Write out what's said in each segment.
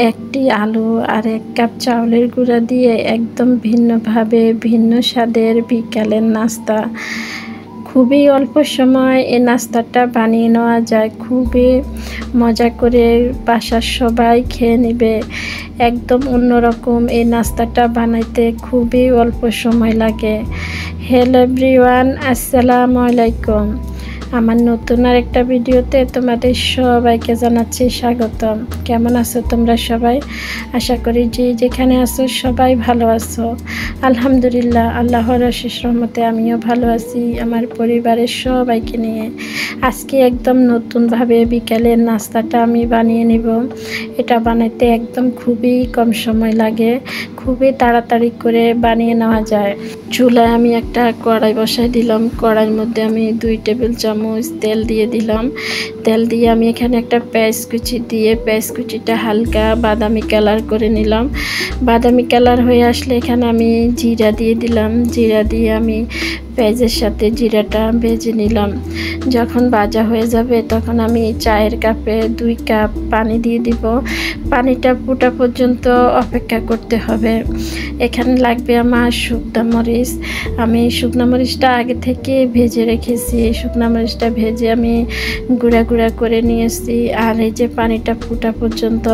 একটি আলু আর 1 কাপ চাউলের গুঁড়া দিয়ে একদম ভিন্নভাবে ভিন্ন স্বাদের বিকালের নাস্তা। খুবই অল্প সময় এই নাস্তাটা বানিয়ে নেওয়া যায়, খুবই মজা করে বাসার সবাই খেয়ে নেবে। একদম অন্যরকম এই নাস্তাটা বানাইতে খুবই অল্প সময় লাগে। হ্যালো এভরিওয়ান, আসসালামু আলাইকুম। আমার নতুন আরেকটা ভিডিওতে তোমাদের সবাইকে জানাচ্ছি স্বাগতম। কেমন আছো তোমরা সবাই? আশা করি যে যেখানে আছো সবাই ভালো আছো। আলহামদুলিল্লাহ, আল্লাহর অশেষ রহমতে আমিও ভালো আছি আমার পরিবারের সবাইকে নিয়ে। আজকে একদম নতুনভাবে বিকেলের নাস্তাটা আমি বানিয়ে নিব। এটা বানাইতে একদম খুবই কম সময় লাগে, খুবই তাড়াতাড়ি করে বানিয়ে নেওয়া যায়। চুলায় আমি একটা কড়াই বসাই দিলাম। কড়াইয়ের মধ্যে আমি 2 টেবিল চামচ তেল দিয়ে দিলাম। তেল দিয়ে আমি এখানে একটা পেঁয়াজ কুচি দিয়ে পেঁয়াজ কুচিটা হালকা বাদামি কালার করে নিলাম। বাদামি কালার হয়ে আসলে এখানে আমি জিরা দিয়ে দিলাম। জিরা দিয়ে আমি পেঁয়াজের সাথে জিরাটা ভেজে নিলাম। যখন ভাজা হয়ে যাবে তখন আমি চায়ের কাপে 2 কাপ পানি দিয়ে দিব। পানিটা ফোটা পর্যন্ত অপেক্ষা করতে হবে। এখানে লাগবে আমার শুকনা মরিচ। আমি শুকনা মরিচটা আগে থেকে ভেজে রেখেছি। শুকনা মরিচটা ভেজে আমি গুঁড়া গুঁড়া করে নিয়েছি। আর এই যে পানিটা ফোটা পর্যন্ত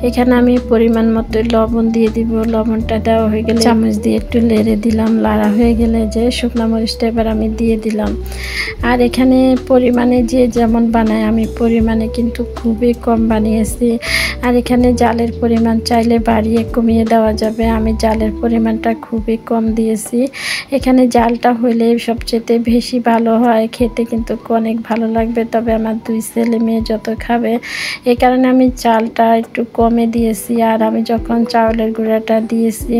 এখানে আমি পরিমাণ মতো লবণ দিয়ে দিব। লবণটা দেওয়া হয়ে গেলে চামচ দিয়ে একটু নেড়ে দিলাম। লাড়া হয়ে গেলে যে শুকনা মরিচটা এবার আমি দিয়ে দিলাম। আর এখানে পরিমাণে যে যেমন বানায়, আমি পরিমাণে কিন্তু খুবই কম বানিয়েছি। আর এখানে জালের পরিমাণ চাইলে বাড়িয়ে কমিয়ে দেওয়া যাবে। আমি জালের পরিমাণটা খুবই কম দিয়েছি। এখানে জালটা হইলে সবচেয়ে বেশি ভালো হয়, খেতে কিন্তু অনেক ভালো লাগবে। তবে আমার 2 ছেলে মেয়ে যত খাবে, এই কারণে আমি চালটা একটু কমে দিয়েছি। আর আমি যখন চাউলের গুঁড়াটা দিয়েছি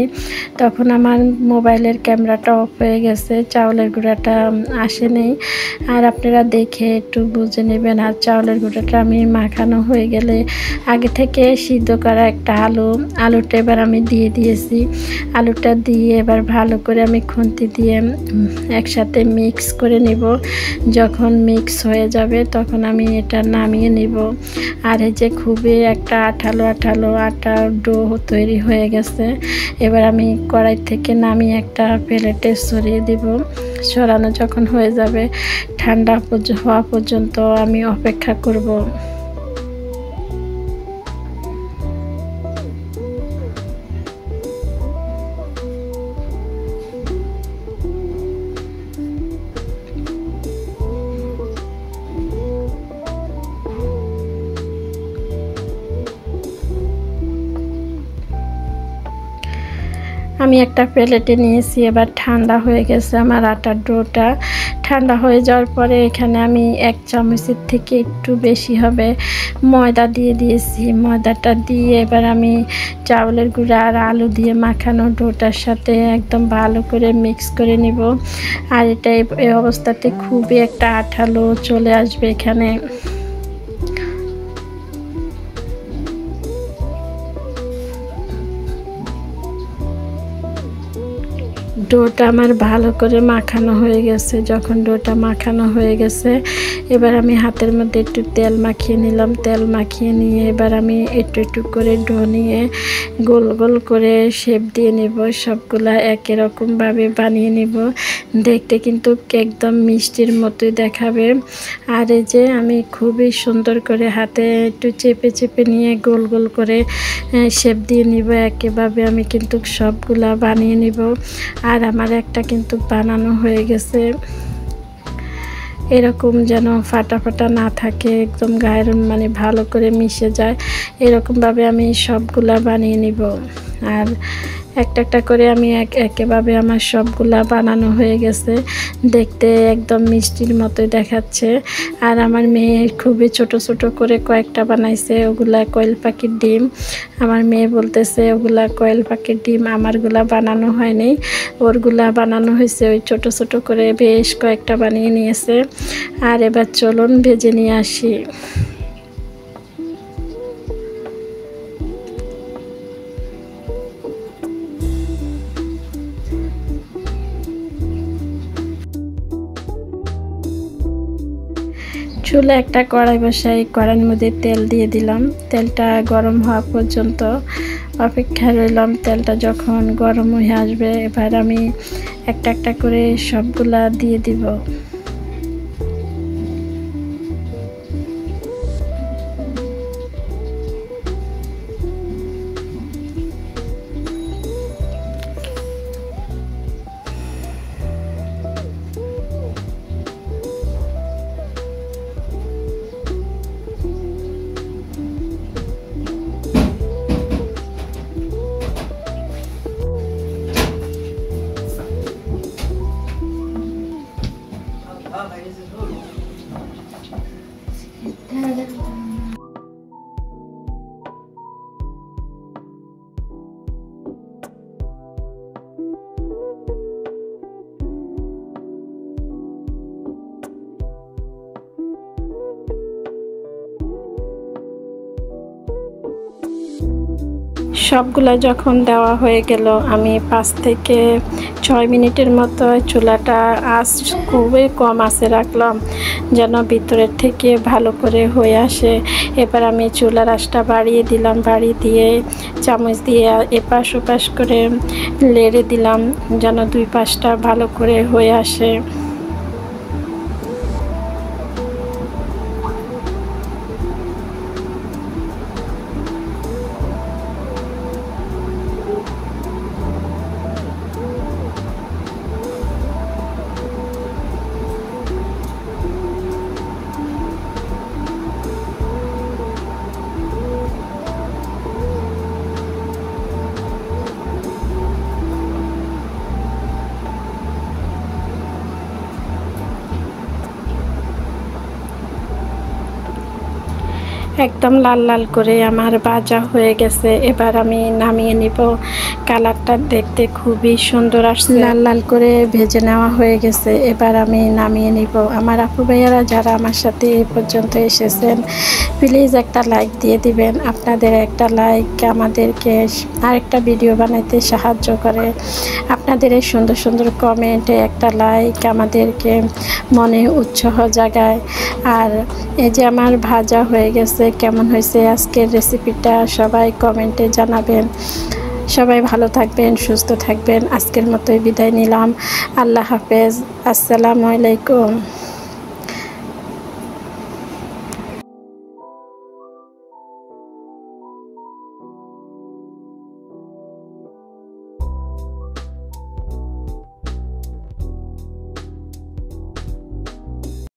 তখন আমার মোবাইলের ক্যামেরাটা অফ হয়ে গেছে, চাউলের গুঁড়াটা আসেনি। আর আপনারা দেখে একটু বুঝে নেবেন। আর চাউলের গুঁড়াটা আমি মাখানো হয়ে গেলে আগে থেকে সিদ্ধ করা একটা আলুটা এবার আমি দিয়ে দিয়েছি। আলুটা দিয়ে এবার ভালো করে আমি খুন্তি দিয়ে একসাথে মিক্স করে নিব। যখন মিক্স হয়ে যাবে তখন আমি এটা নামিয়ে নিব। আর এই যে খুবই একটা আঠালো আঠালো আটার ডো তৈরি হয়ে গেছে। এবার আমি কড়াই থেকে নামিয়ে একটা প্লেটে সরিয়ে দিব। সরানো যখন হয়ে যাবে ঠান্ডা হওয়া পর্যন্ত আমি অপেক্ষা করব। আমি একটা প্লেটে নিয়েছি। এবার ঠান্ডা হয়ে গেছে আমার আটার ডোটা। ঠান্ডা হয়ে যাওয়ার পরে এখানে আমি 1 চামচের থেকে একটু বেশি হবে ময়দা দিয়ে দিয়েছি। ময়দাটা দিয়ে এবার আমি চাউলের গুঁড়া আর আলু দিয়ে মাখানো ডোটার সাথে একদম ভালো করে মিক্স করে নিব। আর এটা এই অবস্থাতে খুবই একটা আঠালো চলে আসবে। এখানে ডোটা আমার ভালো করে মাখানো হয়ে গেছে। যখন ডোটা মাখানো হয়ে গেছে এবার আমি হাতের মধ্যে একটু তেল মাখিয়ে নিলাম। তেল মাখিয়ে নিয়ে এবার আমি একটু একটু করে ডো নিয়ে গোল গোল করে শেপ দিয়ে নেব। সবগুলা একই রকমভাবে বানিয়ে নেব। দেখতে কিন্তু একদম মিষ্টির মতোই দেখাবে। আর এই যে আমি খুবই সুন্দর করে হাতে একটু চেপে চেপে নিয়ে গোল গোল করে শেপ দিয়ে নিব। একইভাবে আমি কিন্তু সবগুলা বানিয়ে নিব। আর আমার একটা কিন্তু বানানো হয়ে গেছে। এরকম যেন ফাটা ফাটা না থাকে, একদম গায়ের মানে ভালো করে মিশে যায়, এরকমভাবে আমি সবগুলা বানিয়ে নিব। আর একটা একটা করে আমি একেভাবে আমার সবগুলা বানানো হয়ে গেছে। দেখতে একদম মিষ্টির মতোই দেখাচ্ছে। আর আমার মেয়ে খুবই ছোট ছোট করে কয়েকটা বানাইছে। ওগুলা কোয়েল পাখির ডিম। আমার মেয়ে বলতেছে ওগুলা কোয়েল পাখির ডিম, আমারগুলা বানানো হয়নি, ওরগুলা বানানো হয়েছে। ওই ছোট ছোট করে বেশ কয়েকটা বানিয়ে নিয়েছে। আর এবার চলুন ভেজে নিয়ে আসি। চুলে একটা কড়াই বসাই, কড়াইয়ের মধ্যে তেল দিয়ে দিলাম। তেলটা গরম হওয়া পর্যন্ত অপেক্ষা রইলাম। তেলটা যখন গরম হয়ে আসবে, এবার আমি একটা একটা করে সবগুলা দিয়ে দিব। সবগুলা যখন দেওয়া হয়ে গেল, আমি 5 থেকে 6 মিনিটের মতো চুলাটা আঁচ খুবই কম আঁচে রাখলাম, যেন ভিতরের থেকে ভালো করে হয়ে আসে। এবার আমি চুলার আঁচটা বাড়িয়ে দিলাম, বাড়িয়ে দিয়ে চামচ দিয়ে এপাশ ওপাশ করে লেড়ে দিলাম, যেন দুই পাশটা ভালো করে হয়ে আসে। একদম লাল লাল করে আমার ভাজা হয়ে গেছে। এবার আমি নামিয়ে নিব। কালারটা দেখতে খুবই সুন্দর আসছে, লাল লাল করে ভেজে নেওয়া হয়ে গেছে। এবার আমি নামিয়ে নিব। আমার আপু ভাইয়ারা যারা আমার সাথে এই পর্যন্ত এসেছেন, প্লিজ একটা লাইক দিয়ে দিবেন। আপনাদের একটা লাইক আমাদেরকে আরেকটা ভিডিও বানাইতে সাহায্য করে। আপনাদের এই সুন্দর সুন্দর কমেন্টে একটা লাইক আমাদেরকে মনে উৎসাহ জাগায়। আর এই যে আমার ভাজা হয়ে গেছে, কেমন হয়েছে আজকের রেসিপিটা সবাই কমেন্টে জানাবেন। সবাই ভালো থাকবেন, সুস্থ থাকবেন। আজকের মতোই বিদায় নিলাম। আল্লাহ হাফেজ। আসসালামু আলাইকুম।